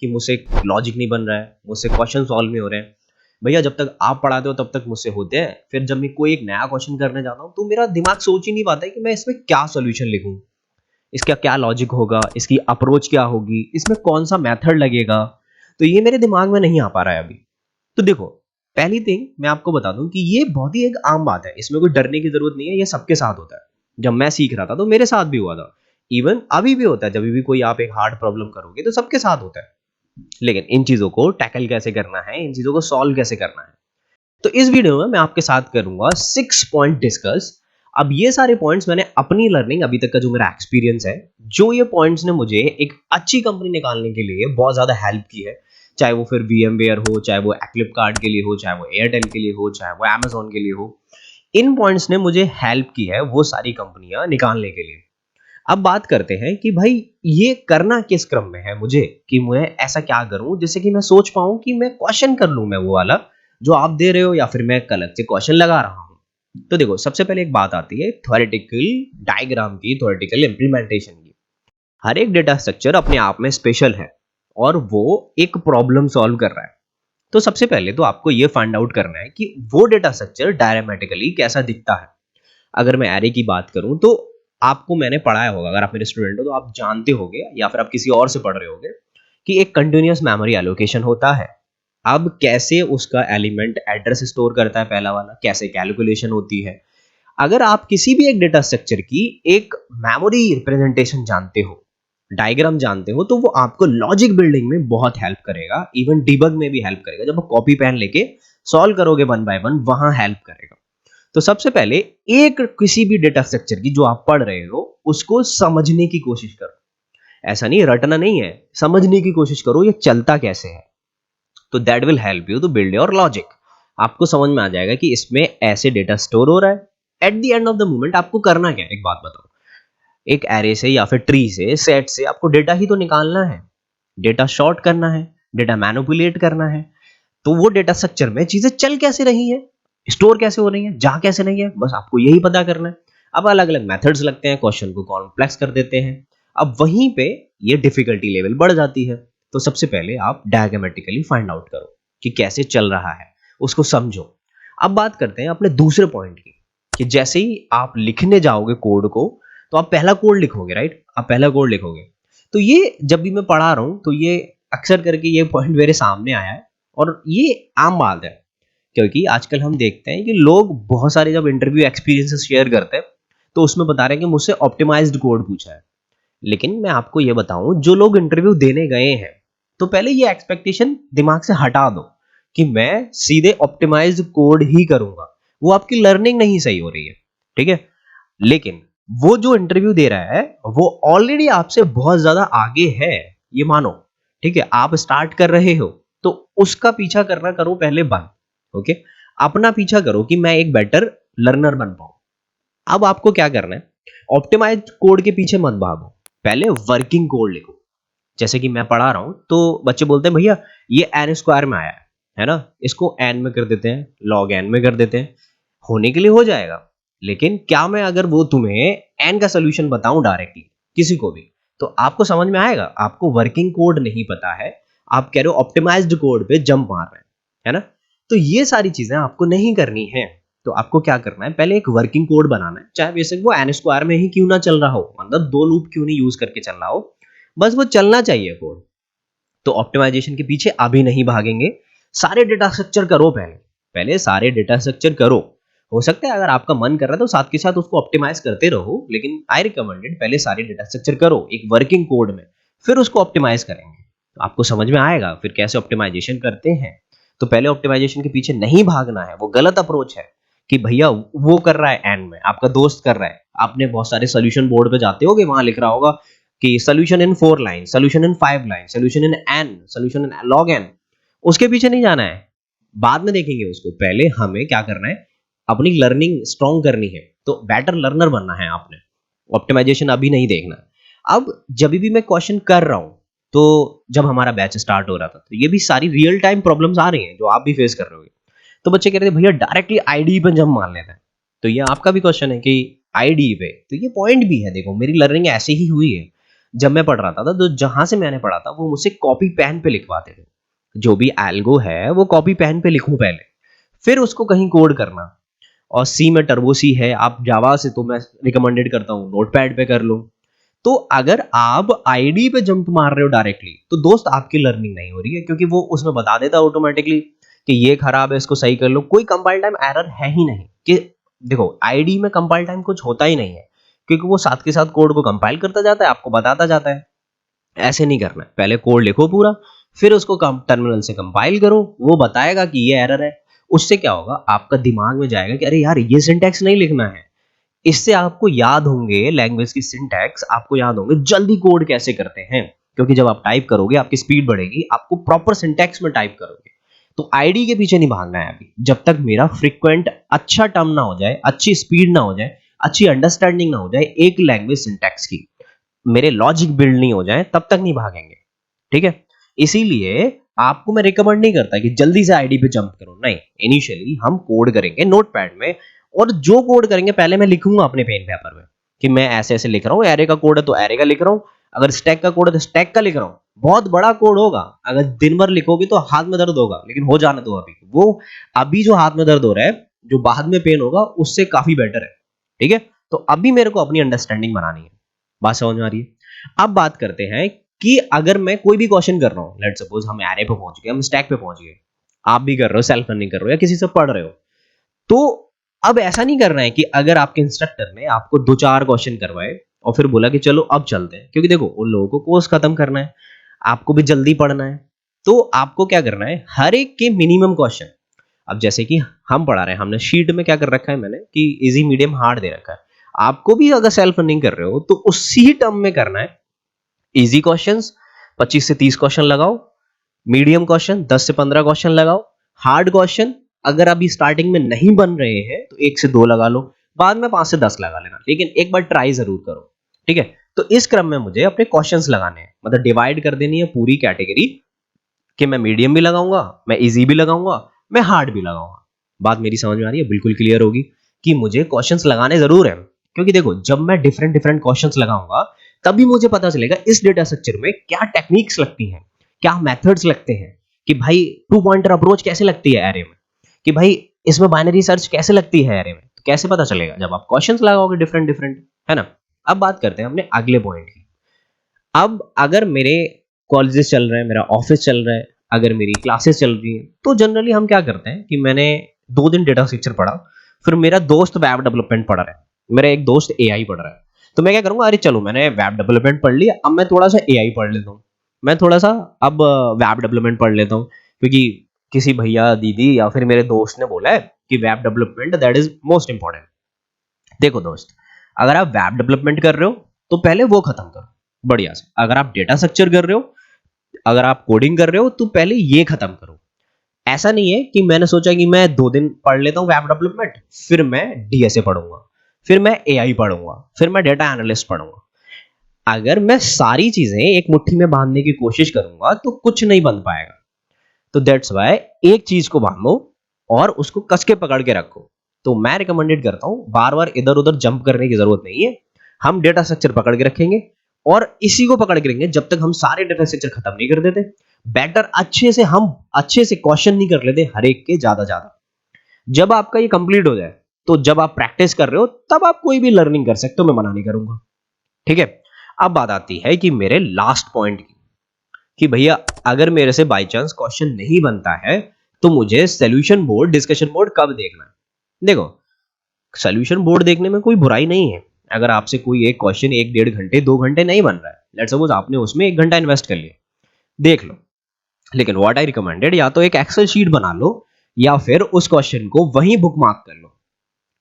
कि मुझसे लॉजिक नहीं बन रहा है, मुझसे क्वेश्चन सॉल्व नहीं हो रहे हैं। भैया जब तक आप पढ़ाते हो तब तक मुझसे होते हैं, फिर जब मैं कोई एक नया क्वेश्चन करने जाता हूँ तो मेरा दिमाग सोच ही नहीं पाता है कि मैं इसमें क्या सोल्यूशन लिखूं, इसका क्या लॉजिक होगा, इसकी अप्रोच क्या होगी, इसमें कौन सा मेथड लगेगा। तो ये मेरे दिमाग में नहीं आ पा रहा है अभी। तो देखो, पहली थिंग मैं आपको बता दूं कि ये बहुत ही एक आम बात है, इसमें कोई डरने की जरूरत नहीं है, ये सबके साथ होता है। जब मैं सीख रहा था तो मेरे साथ भी हुआ था, इवन अभी भी होता है। जब भी कोई आप एक हार्ड प्रॉब्लम करोगे तो सबके साथ होता है। लेकिन इन चीजों को टैकल कैसे करना है, इन चीजों को सॉल्व कैसे करना है, तो इस वीडियो में मैं आपके साथ करूंगा 6 पॉइंट डिस्कस। अब ये सारे पॉइंट्स मैंने अपनी लर्निंग, अभी तक का जो मेरा एक्सपीरियंस है, जो ये पॉइंट्स ने मुझे एक अच्छी कंपनी निकालने के लिए बहुत ज्यादा हेल्प की है। चाहे वो फिर VMware हो, चाहे वो फ्लिपकार्ट के लिए हो, चाहे वो एयरटेल के लिए हो, चाहे वो Amazon के लिए हो, इन पॉइंट्स ने मुझे हेल्प की है वो सारी कंपनियां निकालने के लिए। अब बात करते हैं कि भाई ये करना किस क्रम में है मुझे, कि मैं ऐसा क्या करूं जिससे कि मैं सोच पाऊं कि मैं क्वेश्चन कर लूं, मैं वो वाला जो आप दे रहे हो, या फिर मैं अलग से क्वेश्चन लगा रहा हूं। तो देखो, सबसे पहले एक बात आती है थ्योरेटिकल डायग्राम की, थ्योरेटिकल इंप्लीमेंटेशन की। हर एक डेटा स्ट्रक्चर अपने आप में स्पेशल है और वो एक प्रॉब्लम सॉल्व कर रहा है। तो सबसे पहले तो आपको ये फाइंड आउट करना है कि वो डेटा स्ट्रक्चर डायग्रामेटिकली कैसा दिखता है। अगर मैं एरे की बात करूं तो आपको मैंने पढ़ाया होगा, अगर आप मेरे स्टूडेंट हो तो आप जानते होंगे, या फिर आप किसी और से पढ़ रहे होंगे, कि एक कंटिन्यूअस मेमोरी एलोकेशन होता है। अब कैसे उसका एलिमेंट एड्रेस स्टोर करता है, पहला वाला कैसे कैलकुलेशन होती है। अगर आप किसी भी एक डेटा स्ट्रक्चर की एक मेमोरी रिप्रेजेंटेशन जानते हो, डायग्राम जानते हो, तो वो आपको लॉजिक बिल्डिंग में बहुत हेल्प करेगा, इवन डिबग में भी हेल्प करेगा। जब आप कॉपी पेन लेके सॉल्व करोगे वन बाय वन, वहां हेल्प करेगा। तो सबसे पहले एक किसी भी डेटा स्ट्रक्चर की जो आप पढ़ रहे हो उसको समझने की कोशिश करो। ऐसा नहीं रटना नहीं है, समझने की कोशिश करो ये चलता कैसे है। तो that will help you to build your logic. आपको समझ में आ जाएगा कि इसमें ऐसे डेटा स्टोर हो रहा है। At the end of the moment आपको करना क्या है, एक बात बताओ, एक एरे से या फिर ट्री से, सेट से आपको डेटा ही तो निकालना है, डेटा शॉर्ट करना है, डेटा मैनिपुलेट करना है। तो वो डेटा स्ट्रक्चर में चीजें चल कैसे रही हैं, स्टोर कैसे हो रही हैं, जा कैसे नहीं है, बस आपको यही पता करना है। अब अलग अलग मेथड्स लगते हैं, क्वेश्चन को कॉम्प्लेक्स कर देते हैं। अब वहीं पे ये डिफिकल्टी लेवल बढ़ जाती है। तो सबसे पहले आप डायग्रामेटिकली फाइंड आउट करो कि कैसे चल रहा है, उसको समझो। अब बात करते हैं अपने दूसरे पॉइंट की, कि जैसे ही आप लिखने जाओगे कोड को, तो आप पहला कोड लिखोगे, राइट, आप पहला कोड लिखोगे। तो ये जब भी मैं पढ़ा रहा हूं तो ये अक्सर करके ये पॉइंट मेरे सामने आया है, और ये आम बात है। क्योंकि आजकल हम देखते हैं कि लोग बहुत सारे जब इंटरव्यू एक्सपीरियंसेस शेयर करते हैं तो उसमें बता रहे हैं कि मुझसे ऑप्टिमाइज्ड कोड पूछा है। लेकिन मैं आपको ये बताऊं, जो लोग इंटरव्यू देने गए हैं, तो पहले ये एक्सपेक्टेशन दिमाग से हटा दो कि मैं सीधे ऑप्टिमाइज्ड कोड ही करूंगा। वो आपकी लर्निंग नहीं सही हो रही है, ठीक है। लेकिन वो जो इंटरव्यू दे रहा है वो ऑलरेडी आपसे बहुत ज्यादा आगे है, ये मानो, ठीक है। आप स्टार्ट कर रहे हो तो उसका पीछा करना करो पहले बंद, ओके। अपना पीछा करो कि मैं एक बेटर लर्नर बन पाऊं। अब आपको क्या करना है, ऑप्टिमाइज्ड कोड के पीछे मत भागो, पहले वर्किंग कोड लिखो। जैसे कि मैं पढ़ा रहा हूं तो बच्चे बोलते हैं भैया ये एन स्क्वायर में आया है ना, इसको एन में कर देते हैं, लॉग एन में कर देते हैं, होने के लिए हो जाएगा। लेकिन क्या मैं अगर वो तुम्हें एन का सोल्यूशन बताऊं डायरेक्टली किसी को भी, तो आपको समझ में आएगा? आपको वर्किंग कोड नहीं पता है, आप कह रहे हो ऑप्टिमाइज्ड कोड पे जंप मार रहे हैं, है ना। तो ये सारी चीजें आपको नहीं करनी है। तो आपको क्या करना है, पहले एक वर्किंग कोड बनाना है, चाहे बेसिक वो एन स्क्वायर में ही क्यों ना चल रहा हो, मतलब दो लूप क्यों नहीं यूज करके चल रहा हो, बस वो चलना चाहिए कोड। तो ऑप्टिमाइजेशन के पीछे अभी नहीं भागेंगे, सारे डेटा स्ट्रक्चर करो पहले, पहले सारे डेटा स्ट्रक्चर करो। हो सकता है अगर आपका मन कर रहा है तो साथ के साथ उसको ऑप्टिमाइज करते रहो, लेकिन आई रिकमेंडेड पहले सारे डेटा स्ट्रक्चर करो एक वर्किंग कोड में, फिर उसको ऑप्टिमाइज करेंगे। तो आपको समझ में आएगा फिर कैसे ऑप्टिमाइजेशन करते हैं। तो पहले ऑप्टिमाइजेशन के पीछे नहीं भागना है, वो गलत अप्रोच है कि भैया वो कर रहा है एंड में, आपका दोस्त कर रहा है, आपने बहुत सारे सोल्यूशन बोर्ड पे जाते होगे, वहां लिख रहा होगा कि solution in 4 line, solution in 5 line, solution in N, solution in log N. उसके पीछे नहीं जाना है, बाद में देखेंगे उसको। पहले हमें क्या करना है, अपनी लर्निंग स्ट्रॉन्ग करनी है, तो बेटर लर्नर बनना है आपने, ऑप्टिमाइजेशन अभी नहीं देखना। अब जब भी मैं क्वेश्चन कर रहा हूं, तो जब हमारा बैच स्टार्ट हो रहा था तो ये भी सारी रियल टाइम प्रॉब्लम्स आ रही हैं जो आप भी फेस कर रहे होगे। तो बच्चे कह रहे थे भैया डायरेक्टली आईडी पे जंप मार लेते हैं। तो ये आपका भी क्वेश्चन है कि आईडी पे, तो ये पॉइंट भी है, देखो मेरी लर्निंग ऐसे ही हुई है। जब मैं पढ़ रहा था तो जहां से मैंने पढ़ा था वो मुझसे कॉपी पेन पे लिखवाते थे। जो भी एल्गो है वो कॉपी पेन पे लिखूं पहले, फिर उसको कहीं कोड करना। और सी में टर्बो सी है, आप जावा से तो मैं रिकमेंडेड करता हूँ नोटपैड पे कर लो। तो अगर आप आईडी पे जंप मार रहे हो डायरेक्टली तो दोस्त आपकी लर्निंग नहीं हो रही है, क्योंकि वो उसमें बता देता है ऑटोमेटिकली कि ये खराब है, इसको सही कर लो। कोई कंपाइल टाइम एरर है ही नहीं कि देखो आईडी में कंपाइल टाइम कुछ होता ही नहीं है, क्योंकि वो साथ के साथ कोड को कंपाइल करता जाता है, आपको बताता जाता है। ऐसे नहीं करना है, पहले कोड लिखो पूरा, फिर उसको टर्मिनल से कंपाइल करो, वो बताएगा कि ये एरर है। उससे क्या होगा, आपका दिमाग में जाएगा कि अरे यार ये सिंटैक्स नहीं लिखना है। इससे आपको याद होंगे लैंग्वेज की सिंटैक्स, आपको याद होंगे जल्दी कोड कैसे करते हैं, क्योंकि जब आप टाइप करोगे आपकी स्पीड बढ़ेगी, आपको प्रॉपर सिंटैक्स में टाइप करोगे। तो आईडी के पीछे नहीं भागना है अभी, जब तक मेरा फ्रीक्वेंट अच्छा टर्म ना हो जाए, अच्छी स्पीड ना हो जाए, अच्छी अंडरस्टैंडिंग ना हो जाए एक लैंग्वेज सिंटैक्स की, मेरे लॉजिक बिल्ड नहीं हो जाए, तब तक नहीं भागेंगे। ठीक है, इसीलिए आपको मैं रिकमेंड नहीं करता कि जल्दी से आईडी पे जंप करो, नहीं। इनिशियली हम कोड करेंगे नोटपैड में, और जो कोड करेंगे पहले मैं लिखूंगा अपने पेन पेपर में कि मैं ऐसे ऐसे लिख रहा हूँ, एरे का कोड है तो एरे का लिख रहा हूँ, अगर स्टैक का कोड है तो स्टैक का लिख रहा हूँ। बहुत बड़ा कोड होगा, अगर दिन भर लिखोगे तो हाथ में दर्द होगा, लेकिन हो जाने दो अभी। वो अभी जो हाथ में दर्द हो रहा है, जो बाद में पेन होगा उससे काफी बेटर है। ठीक है, तो अभी मेरे को अपनी अंडरस्टैंडिंग बनानी है। बात समझ में आ रही है? अब बात करते हैं कि अगर मैं कोई भी क्वेश्चन कर रहा हूं, लेट्स सपोज हम एरे पे पहुंच गए, हम स्टैक पे पहुंच गए, आप भी कर रहे हो, सेल्फ लर्निंग कर रहे हो या किसी से पढ़ रहे हो, तो अब ऐसा नहीं करना है कि अगर आपके इंस्ट्रक्टर ने आपको 2-4 क्वेश्चन करवाए और फिर बोला कि चलो अब चलते हैं, क्योंकि देखो उन लोगों को कोर्स खत्म करना है, आपको भी जल्दी पढ़ना है। तो आपको क्या करना है, हर एक के मिनिमम क्वेश्चन, अब जैसे कि हम पढ़ा रहे हैं, हमने शीट में क्या कर रखा है मैंने कि इजी मीडियम हार्ड दे रखा है। आपको भी अगर सेल्फ रनिंग कर रहे हो तो उसी टर्म में करना है। इजी क्वेश्चंस 25 से 30 क्वेश्चन लगाओ, मीडियम क्वेश्चन 10 से 15 क्वेश्चन लगाओ, हार्ड क्वेश्चन अगर अभी स्टार्टिंग में नहीं बन रहे हैं तो 1 से 2 लगा लो, बाद में 5 से 10 लगा लेना, लेकिन एक बार ट्राई जरूर करो। ठीक है, तो इस क्रम में मुझे अपने क्वेश्चंस लगाने हैं, मतलब डिवाइड कर देनी है पूरी कैटेगरी कि मैं मीडियम भी लगाऊंगा, मैं इजी भी लगाऊंगा, मैं हार्ड भी लगाऊंगा। बात मेरी समझ में आ रही है? बिल्कुल क्लियर होगी कि मुझे क्वेश्चंस लगाने जरूर है, क्योंकि देखो जब मैं डिफरेंट डिफरेंट क्वेश्चंस लगाऊंगा तभी मुझे पता चलेगा इस डेटा स्ट्रक्चर में क्या टेक्निक्स लगती हैं, क्या मेथड्स लगते हैं, कि भाई टू पॉइंटर अप्रोच कैसे लगती है एरे में, कि भाई इसमें बाइनरी सर्च कैसे लगती है एरे में। तो कैसे पता चलेगा, जब आप क्वेश्चंस लगाओगे डिफरेंट डिफरेंट, है ना। अब बात करते हैं अपने अगले पॉइंट की। अब अगर मेरे कॉलेजेस चल रहे हैं, मेरा ऑफिस चल रहा है, अगर मेरी क्लासेस चल रही हैं, तो जनरली हम क्या करते हैं कि मैंने 2 दिन डेटा स्ट्रक्चर पढ़ा, फिर मेरा दोस्त वेब डेवलपमेंट पढ़ रहा है, मेरा एक दोस्त एआई पढ़ रहा है, तो मैं क्या करूंगा, अरे चलो मैंने वेब डेवलपमेंट पढ़ लिया, अब मैं थोड़ा सा एआई पढ़ लेता हूँ, मैं थोड़ा सा अब वेब डेवलपमेंट पढ़ लेता हूँ, क्योंकि किसी भैया दीदी या फिर मेरे दोस्त ने बोला है कि web development that is most important. देखो दोस्त, अगर आप वेब डेवलपमेंट कर रहे हो तो पहले वो खत्म करो बढ़िया से, अगर आप डेटा स्ट्रक्चर कर रहे हो, अगर आप कोडिंग कर रहे हो तो पहले ये खत्म करो। ऐसा नहीं है कि मैंने सोचा कि मैं 2 दिन पढ़ लेता हूँ वेब डेवलपमेंट, फिर मैं डीएसए पढ़ूंगा, फिर मैं एआई पढ़ूंगा, फिर मैं डेटा एनालिस्ट पढ़ूंगा। अगर मैं सारी चीजें एक मुट्ठी में बांधने की कोशिश करूंगा तो कुछ नहीं बन पाएगा। तो दैट्स वाई एक चीज को बांधो और उसको कस के पकड़ के रखो। तो मैं रिकमेंडेड करता हूं बार बार इधर उधर जंप करने की जरूरत नहीं है, हम डेटा स्ट्रक्चर पकड़ के रखेंगे और इसी को पकड़ के रखेंगे जब तक हम सारे डेटा स्ट्रक्चर खत्म नहीं कर देते। बेटर अच्छे से क्वेश्चन नहीं कर लेते हर एक के ज्यादा ज्यादा। जब आपका ये कंप्लीट हो जाए, तो जब आप प्रैक्टिस कर रहे हो तब आप कोई भी लर्निंग कर सकते हो, मैं मना नहीं करूंगा। ठीक है, अब बात आती है कि मेरे लास्ट पॉइंट की, कि भैया अगर मेरे से बाय चांस क्वेश्चन नहीं बनता है तो मुझे सॉल्यूशन बोर्ड डिस्कशन बोर्ड कब देखना है। देखो सॉल्यूशन बोर्ड देखने में कोई बुराई नहीं है, अगर आपसे कोई एक क्वेश्चन 1-1.5 घंटे 2 घंटे नहीं बन रहा है, लेट्स सपोज आपने उसमें 1 घंटा इन्वेस्ट कर लिया, देख लो। लेकिन व्हाट आई रिकमेंडेड, या तो एक एक्सेल शीट बना लो या फिर उस क्वेश्चन को वहीं बुकमार्क कर लो।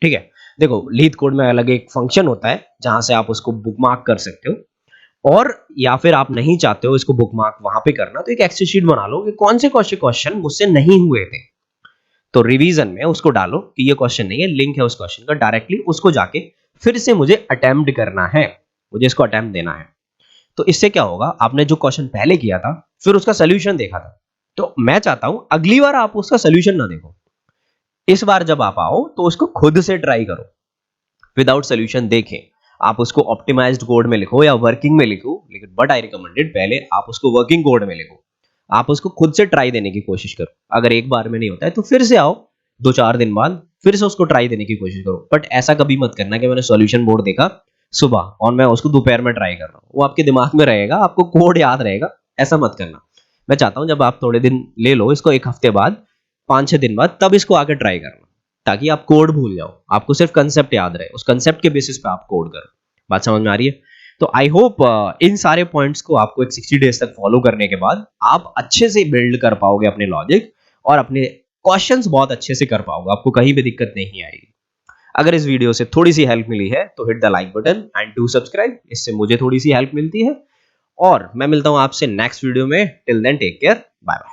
ठीक है, देखो लीड कोड में अलग एक फंक्शन होता है जहां से आप उसको बुकमार्क कर सकते हो, और या फिर आप नहीं चाहते हो इसको बुकमार्क वहां पे करना, तो एक एक्सेल शीट बना लो कि कौन से क्वेश्चन मुझसे नहीं हुए थे, तो रिवीजन में उसको डालो कि ये क्वेश्चन नहीं है, लिंक है उस क्वेश्चन का, डायरेक्टली उसको जाके फिर से मुझे अटेम्प्ट करना है, मुझे इसको अटेम्प्ट देना है। तो इससे क्या होगा, आपने जो क्वेश्चन पहले किया था फिर उसका सोल्यूशन देखा था, तो मैं चाहता हूं अगली बार आप उसका सोल्यूशन ना देखो, इस बार जब आप आओ तो उसको खुद से ट्राई करो विदाउट सोल्यूशन देखें। आप उसको ऑप्टिमाइज्ड कोड में लिखो या वर्किंग में लिखो, लेकिन बट आई रिकमेंडेड पहले आप उसको वर्किंग कोड में लिखो। आप उसको खुद से ट्राई देने की कोशिश करो। अगर एक बार में नहीं होता है तो फिर से आओ 2-4 दिन बाद, फिर से उसको ट्राई देने की कोशिश करो। बट ऐसा कभी मत करना कि मैंने सॉल्यूशन बोर्ड देखा सुबह और मैं उसको दोपहर में ट्राई कर रहा हूँ। वो आपके दिमाग में रहेगा, आपको कोड याद रहेगा, ऐसा मत करना। मैं चाहता हूँ जब आप थोड़े दिन ले लो इसको, 1 हफ्ते बाद, 5-6 दिन बाद, तब इसको आके ट्राई करना, ताकि आप कोड भूल जाओ, आपको सिर्फ कंसेप्ट याद रहे, उस कंसेप्ट के बेसिस पे आप कोड करो। बात समझ में आ रही है? तो आई होप इन सारे पॉइंट्स को आपको एक 60 डेज तक फॉलो करने के बाद आप अच्छे से बिल्ड कर पाओगे अपने लॉजिक, और अपने क्वेश्चंस बहुत अच्छे से कर पाओगे, आपको कहीं भी दिक्कत नहीं आएगी। अगर इस वीडियो से थोड़ी सी हेल्प मिली है तो hit the like button and do subscribe, इससे मुझे थोड़ी सी हेल्प मिलती है। और मैं मिलता हूं आपसे नेक्स्ट वीडियो में। Till then take care, bye bye.